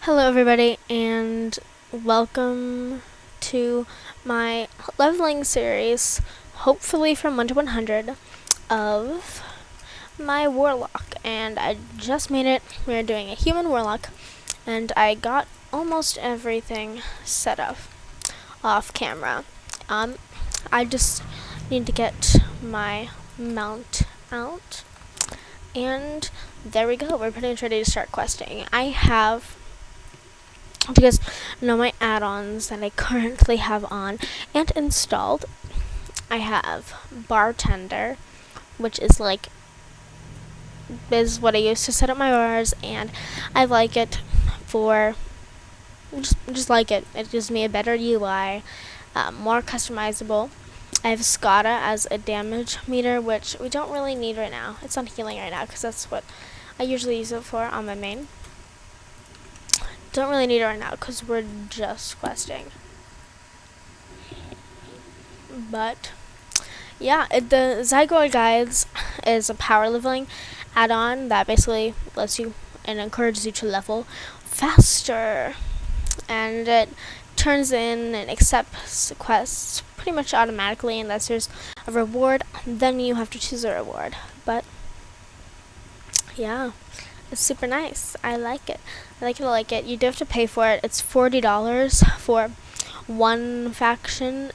Hello everybody and welcome to my leveling series, hopefully from 1 to 100, of my Warlock. And I just made it. We're doing a human Warlock and I got almost everything set up off camera. I just need to get my mount out and there we go. We're pretty much ready to start questing. I have, because know my add-ons that I currently have on and installed. I have Bartender, which is what I use to set up my bars, and I like it for just like it. It gives me a better UI, more customizable. I have Skada as a damage meter, which we don't really need right now. It's on healing right now because that's what I usually use it for on my main. Don't really need it right now because we're just questing. But yeah, the Zygoid Guides is a power leveling add-on that basically lets you and encourages you to level faster, and it turns in and accepts quests pretty much automatically unless there's a reward. Then you have to choose a reward. But yeah, it's super nice. I like it. I like it. You do have to pay for it. It's $40 for one faction,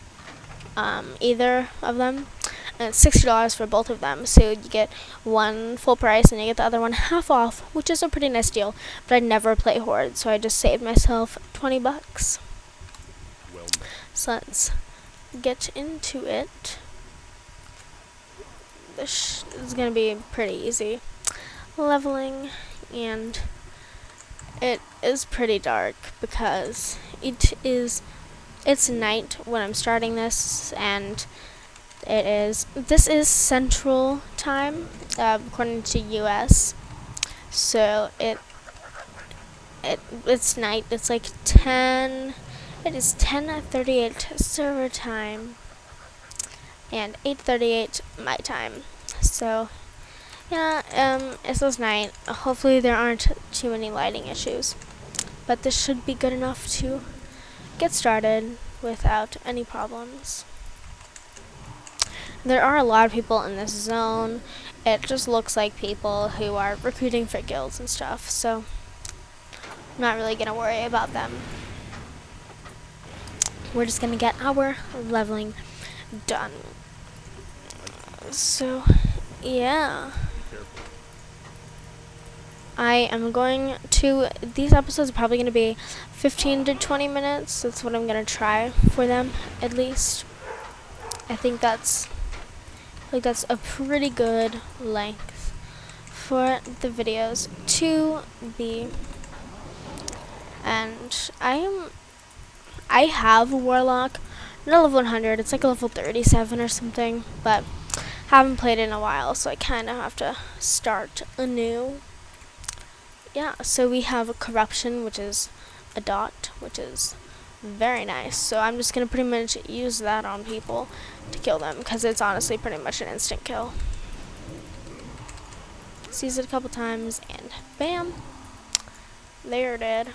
either of them, and it's $60 for both of them. So you get one full price and you get the other one half off, which is a pretty nice deal. But I never play Horde, so I just saved myself $20. So let's get into it. This is gonna be pretty easy leveling, and it is pretty dark because it's night when I'm starting this, and this is Central Time, according to US. So it's night. It's like 10. It is 10:38 server time and 8:38 my time. So yeah, it's this night. Hopefully there aren't too many lighting issues, but this should be good enough to get started without any problems. There are a lot of people in this zone. It just looks like people who are recruiting for guilds and stuff, so I'm not really gonna worry about them. We're just gonna get our leveling done. So yeah, I am going to, these episodes are probably going to be 15 to 20 minutes. That's what I'm going to try for them, at least. I think that's a pretty good length for the videos to be. And I have a Warlock, not level 100, it's like a level 37 or something, but haven't played it in a while, so I kind of have to start anew. Yeah, so we have a corruption, which is a dot, which is very nice. So I'm just going to pretty much use that on people to kill them, because it's honestly pretty much an instant kill. Just use it a couple times, and bam, they're dead.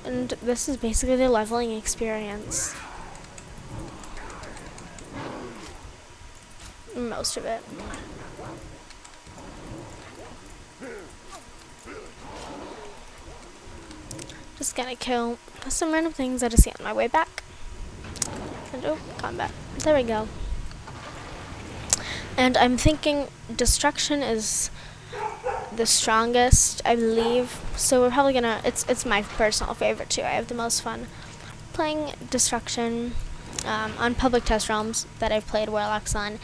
And this is basically the leveling experience. Most of it. Just gonna kill some random things that I see on my way back. And oh, combat. There we go. And I'm thinking destruction is the strongest, I believe. So we're probably gonna, it's my personal favorite too. I have the most fun playing destruction on public test realms that I've played Warlocks on.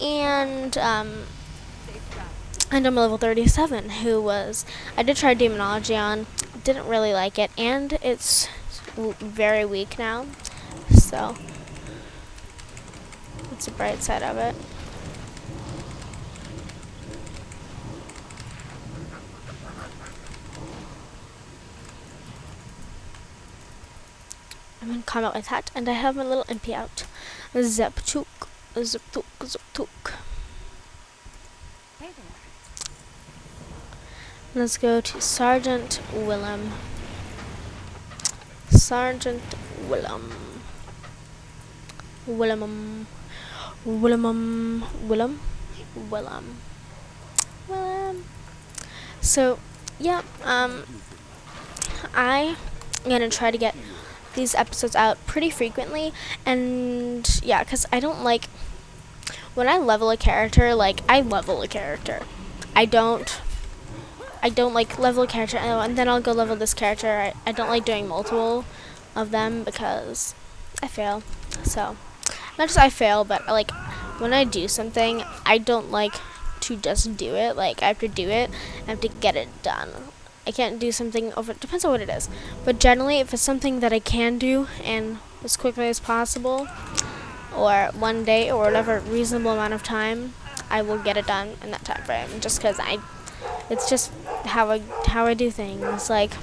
And I'm level 37, I did try Demonology on, didn't really like it, and it's very weak now, so it's a bright side of it. I'm in combat with that, and I have my little MP out. Zeptuk, Zeptuk, Zeptuk. Let's go to Sergeant Willem. Sergeant Willem. Willem. Willem. Willem. Willem. Willem. So, yeah, I'm gonna try to get these episodes out pretty frequently, and yeah, because I don't like when I level a character, like I level a character. I don't like level a character and then I'll go level this character. I don't like doing multiple of them because I fail. So not just I fail, but like when I do something, I don't like to just do it. Like I have to do it, I have to get it done. I can't do something over, depends on what it is. But generally, if it's something that I can do and as quickly as possible, or one day, or whatever reasonable amount of time, I will get it done in that time frame. Just because it's just how I do things. Like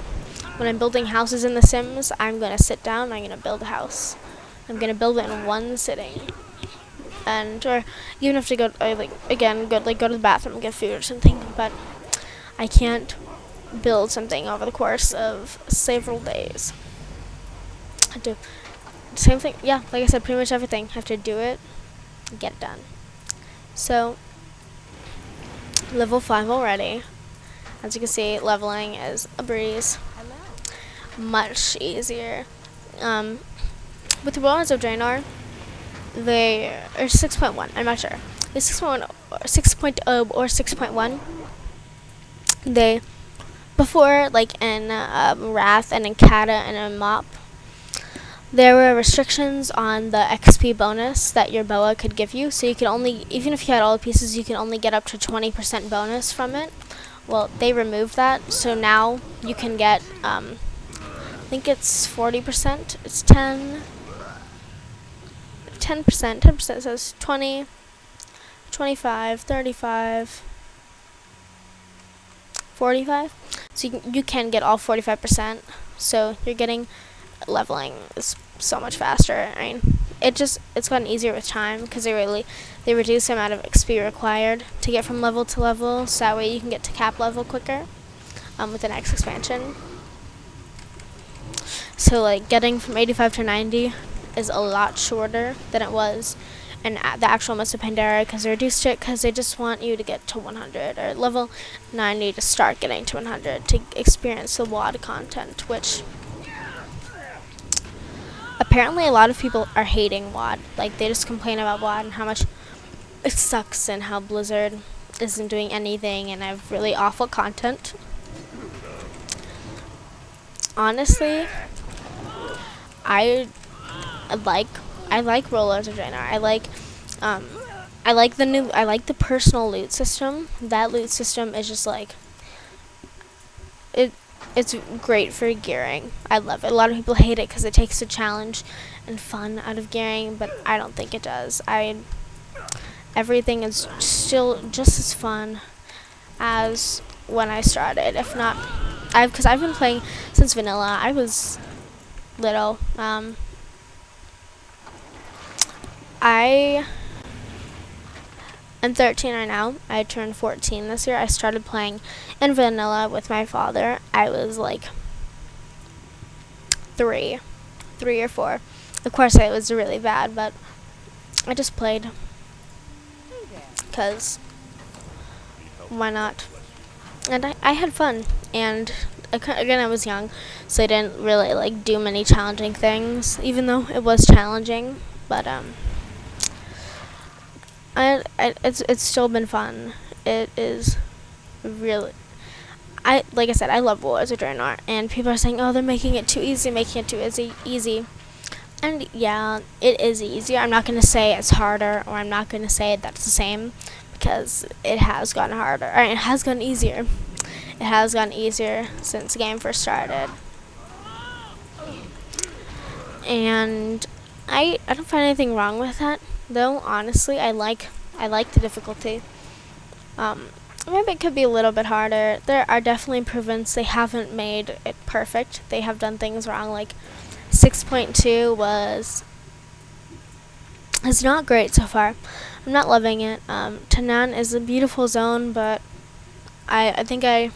when I'm building houses in The Sims, I'm gonna sit down, I'm gonna build a house. I'm gonna build it in one sitting. And or even if to go go to the bathroom and get food or something, but I can't build something over the course of several days. I have to same thing, yeah, like I said, pretty much everything. I have to do it, get it done. So level 5 already. As you can see, leveling is a breeze. Much easier. With the Warlocks of Draenor, they are 6.1. I'm not sure. It's 6.1, 6.0 or 6.1. They before, like in Wrath and in Kata and in Mop, there were restrictions on the XP bonus that your boa could give you. So you could only, even if you had all the pieces, you could only get up to 20% bonus from it. Well, they removed that, so now you can get, I think it's 40%. It's 10%. 10% says 20, 25, 35, 45. So you can get all 45%. So you're getting leveling is so much faster. I mean, it's gotten easier with time because they reduce the amount of XP required to get from level to level, so that way you can get to cap level quicker with the next expansion. So like getting from 85 to 90 is a lot shorter than it was in the actual Mists of Pandaria, because they reduced it because they just want you to get to 100 or level 90 to start getting to 100 to experience the WoD content, which apparently a lot of people are hating WoD. Like they just complain about WoD and how much it sucks and how Blizzard isn't doing anything and have really awful content. Honestly, I like Warlocks of Draenor. I like the personal loot system. That loot system is just like it's great for gearing. I love it. A lot of people hate it because it takes the challenge and fun out of gearing, but I don't think it does. Everything is still just as fun as when I started. If not, because I've been playing since vanilla. I was little. I am 13 right now. I turned 14 this year. I started playing in vanilla with my father. I was like 3 or 4. Of course, it was really bad, but I just played because why not? And I had fun. And again, I was young, so I didn't really like do many challenging things, even though it was challenging. But it's still been fun. It is really. Like I said, I love Warlocks of Draenor, and people are saying, "Oh, they're making it too easy, easy." And yeah, it is easier. I'm not gonna say it's harder, or I'm not gonna say that's the same, because it has gotten harder. Or it has gotten easier. It has gotten easier since the game first started. And I don't find anything wrong with that, though. Honestly, I like the difficulty. Maybe it could be a little bit harder. There are definitely improvements. They haven't made it perfect. They have done things wrong. Like 6.2 is not great so far. I'm not loving it. Tanan is a beautiful zone, but I think I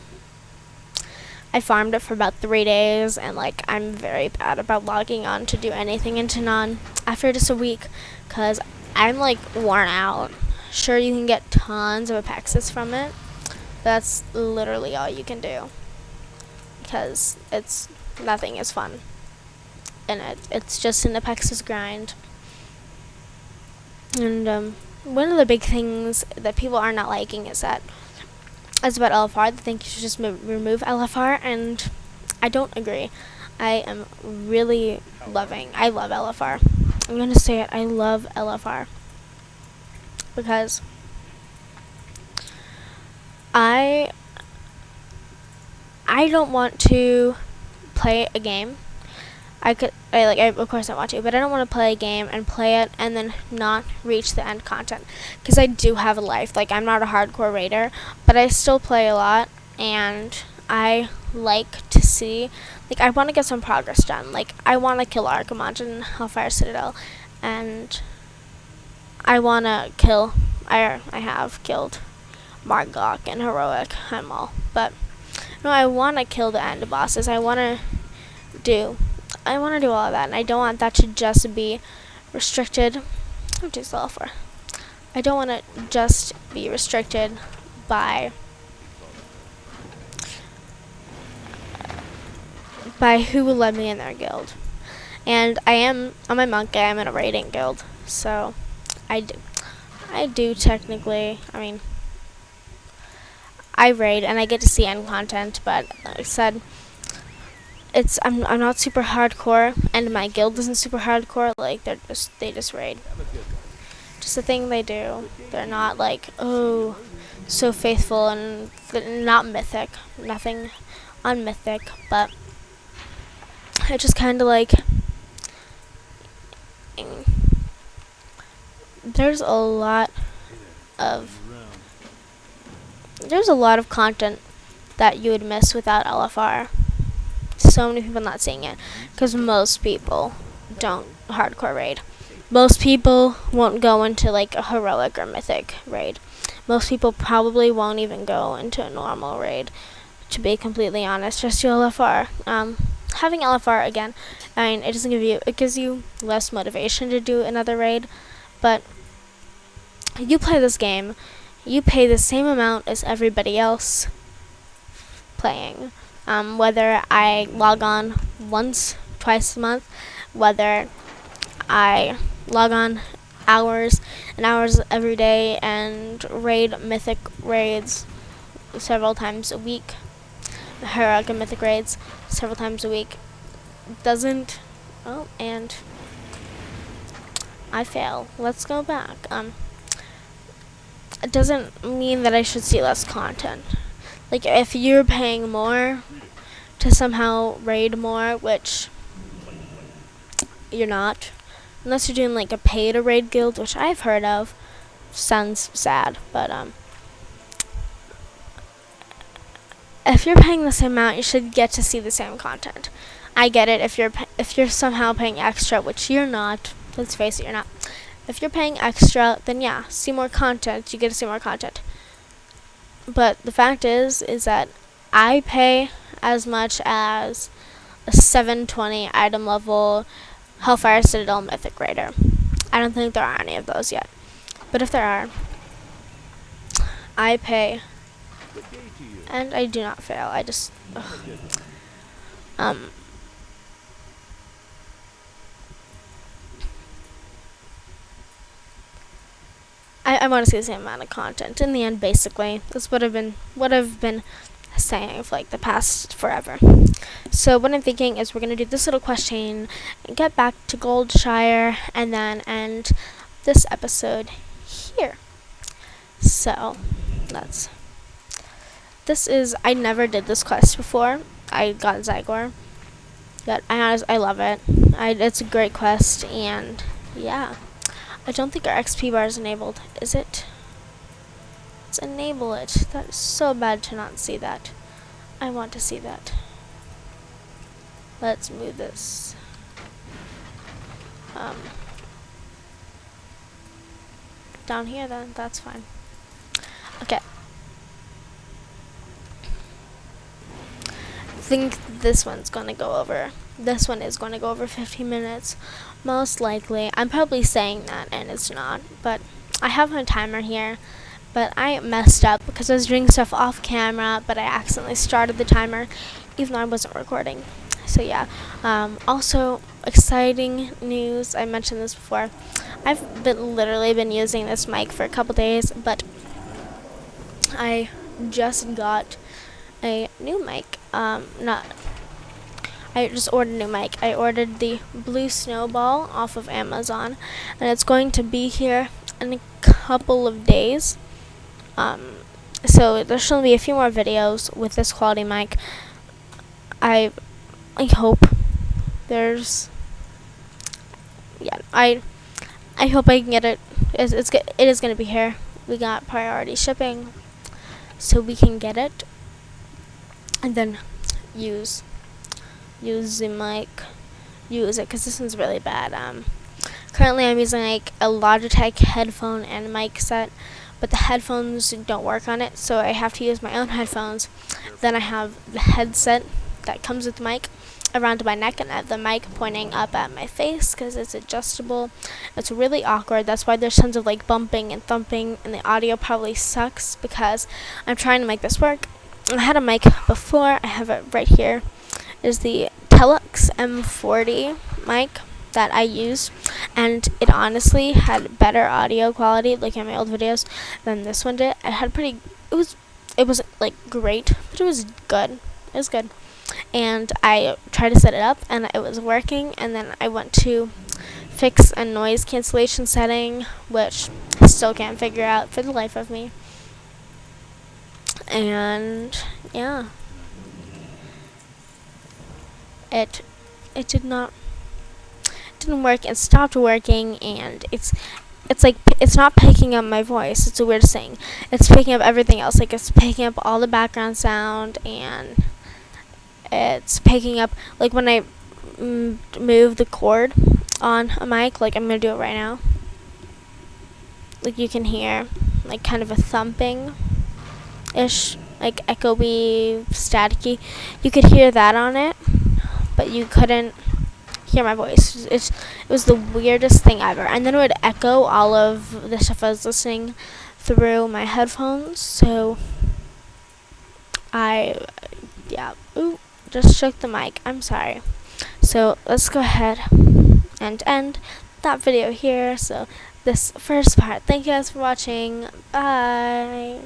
I farmed it for about 3 days, and like I'm very bad about logging on to do anything into non after just a week, cause I'm like worn out. Sure, you can get tons of Apexis from it, but that's literally all you can do, because nothing is fun in it. It's just an Apexis grind. And one of the big things that people are not liking is that as about LFR, they think you should just remove LFR, and I don't agree. I am really I love LFR. I'm gonna say it, I love LFR. Because I don't want to play a game. Of course I want to, but I don't want to play a game and play it and then not reach the end content. Because I do have a life. Like, I'm not a hardcore raider, but I still play a lot, and I like to see, like, I want to get some progress done. Like, I want to kill Archimage in Hellfire Citadel, and I want to kill, I have killed Warlock and Heroic and all, but no, I want to kill the end bosses. I want to do all of that, and I don't want that to just be restricted. I'm too slow for. I don't want it just be restricted by who will let me in their guild. And on my monk, I am in a raiding guild, so I do technically, I mean, I raid and I get to see end content, but like I said, I'm not super hardcore, and my guild isn't super hardcore. Like, they just raid. Just a thing they do. They're not like, oh, so faithful, and not mythic. Nothing on mythic, but it's just kind of like, there's a lot of content that you would miss without LFR. So many people not seeing it, because most people don't hardcore raid. Most people won't go into like a heroic or mythic raid. Most people probably won't even go into a normal raid, to be completely honest. Just do LFR. Having LFR again, I mean, it gives you less motivation to do another raid, but you play this game, you pay the same amount as everybody else playing. Whether I log on once, twice a month, whether I log on hours and hours every day and raid mythic raids several times a week, heroic and mythic raids several times a week, and I fail. Let's go back. It doesn't mean that I should see less content. Like, if you're paying more to somehow raid more, which you're not, unless you're doing like a pay to raid guild, which I've heard of. Sounds sad, but if you're paying the same amount, you should get to see the same content. I get it if you're somehow paying extra, which you're not. Let's face it, you're not. If you're paying extra, then yeah, see more content. You get to see more content. But the fact is that I pay as much as a 720 item level Hellfire Citadel Mythic Raider. I don't think there are any of those yet. But if there are, I pay. And I do not fail. I just... I want to see the same amount of content. In the end, basically, that's what I've been saying for like the past forever. So what I'm thinking is we're gonna do this little quest chain, and get back to Goldshire, and then end this episode here. So I never did this quest before. I got Zygor, but I love it. It's a great quest, and yeah. I don't think our XP bar is enabled, is it? Let's enable it. That is so bad to not see that. I want to see that. Let's move this. Down here then, that's fine. Okay. think this one's gonna go over. This one is gonna go over 15 minutes, most likely. I'm probably saying that, and it's not. But I have my timer here. But I messed up because I was doing stuff off camera, but I accidentally started the timer, even though I wasn't recording. So yeah. Also, exciting news. I mentioned this before. I've literally been using this mic for a couple days, but I just got a new mic. Not. I just ordered a new mic. I ordered the Blue Snowball off of Amazon, and it's going to be here in a couple of days. So there should be a few more videos with this quality mic. I hope there's. Yeah, I hope I can get it. It is gonna be here. We got priority shipping, so we can get it, and then use the mic, use it, because this one's really bad. Currently I'm using like a Logitech headphone and mic set, but the headphones don't work on it, so I have to use my own headphones. Then I have the headset that comes with the mic around my neck, and I have the mic pointing up at my face because it's adjustable. It's really awkward. That's why there's tons of like bumping and thumping, and the audio probably sucks because I'm trying to make this work. I had a mic before. I have it right here. Is the Telux M40 mic that I used, and it honestly had better audio quality, looking at my old videos, than this one did. It wasn't like great, but it was good. It was good. And I tried to set it up, and it was working, and then I went to fix a noise cancellation setting, which I still can't figure out for the life of me. And yeah. It didn't work. It stopped working, and it's like it's not picking up my voice. It's a weird thing. It's picking up everything else. Like it's picking up all the background sound, and it's picking up like when I move the cord on a mic. Like I'm gonna do it right now. Like you can hear like kind of a thumping ish, like echoey, staticky. You could hear that on it, but you couldn't hear my voice. It was the weirdest thing ever. And then it would echo all of the stuff I was listening through my headphones. So just shook the mic. I'm sorry. So let's go ahead and end that video here. So this first part. Thank you guys for watching. Bye.